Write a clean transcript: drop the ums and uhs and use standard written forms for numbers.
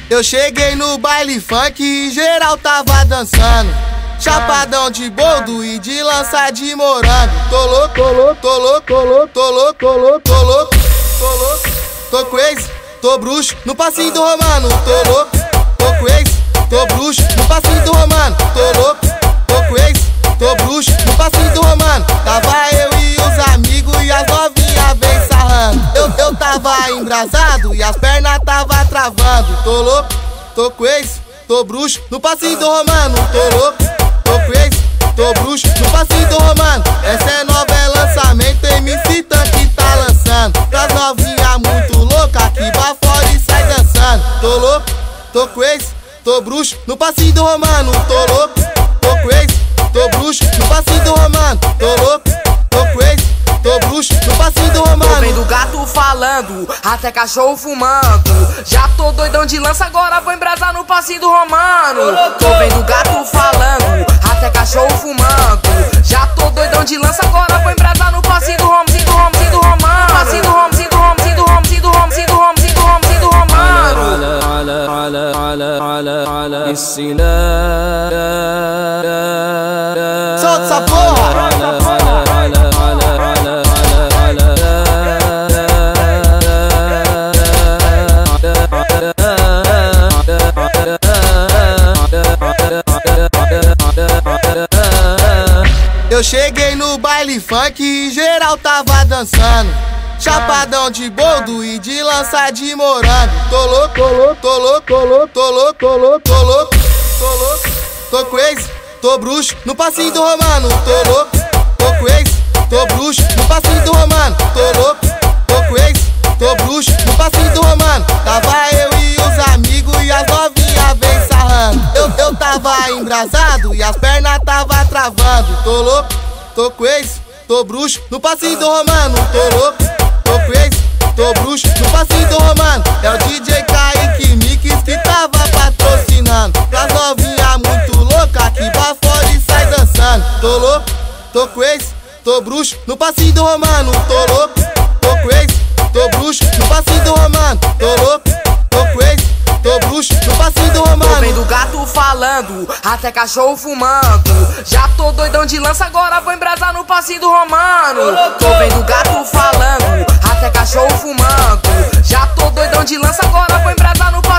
Eu cheguei no baile funk e geral tava dançando, chapadão de boldo e de lança de morango. Tô louco, tô louco, tô louco, tô louco, tô louco, tô louco, tô louco, tô louco, tô crazy, tô bruxo no passinho do Romano. Tô louco, tô crazy, tô bruxo no passinho do Romano. Tô louco, tô crazy, tô bruxo no passinho do Romano. Tava eu e os amigos e as novinhas vem sarrando. Eu tava embrasado e as pernas tava travando. Tô louco, tô crazy, tô bruxo no passinho do Romano. Tô louco, tô crazy, tô bruxo no passinho do Romano. Essa é nova, é lançamento, MC Tank tá lançando. Pras novinhas muito louca que vai fora e sai dançando. Tô louco, tô crazy, tô bruxo no passinho do Romano. Tô louco, tô crazy, tô bruxo no passinho do Romano. Tô louco, tô crazy, tô bruxo no passinho do Romano. Tô vendo gato falando, até cachorro fumando. Já tô doidão de lança, agora vou embrasar no passinho do Romano. Tô vendo gato falando, até cachorro fumando. Já tô doidão de lança, agora vou embrasar no passinho do Romano. Passinho do Romano, passinho do Romano, passinho do Romano, passinho do Romano, passinho do Romano, passinho do Romano, passinho do Romano. Solta essa porra! Eu cheguei no baile funk e geral tava dançando, chapadão de boldo e de lança de morango. Tô louco, tô louco, tô louco, tô louco, tô louco, tô louco, tô louco, tô louco, tô crazy, tô bruxo no passinho do Romano. Tô louco, tô crazy, tô bruxo no passinho do Romano. Tô louco, tô crazy, tô bruxo no passinho do Romano. Tava eu e os amigos e as novinhas vem sarrando. Eu tava embrasado e as pernas tava travando. Tô louco, tô crazy, tô bruxo no passinho do Romano. Tô louco, tô crazy, tô bruxo no passinho do Romano. É o DJ Kaique Mix que tava patrocinando. Pras novinhas muito louca que vai fora e sai dançando. Tô louco, tô crazy, tô bruxo no passinho do Romano. Tô louco, tô crazy, tô bruxo no passinho do Romano. Tô louco, tô crazy, tô bruxo no passinho do Romano. Tô vendo gato falando, até cachorro fumando. Já tô doidão de lança, agora vou embrasar no passinho do Romano. Tô vendo gato falando, até cachorro fumando. Já tô doidão de lança, agora vou embrasar no passinho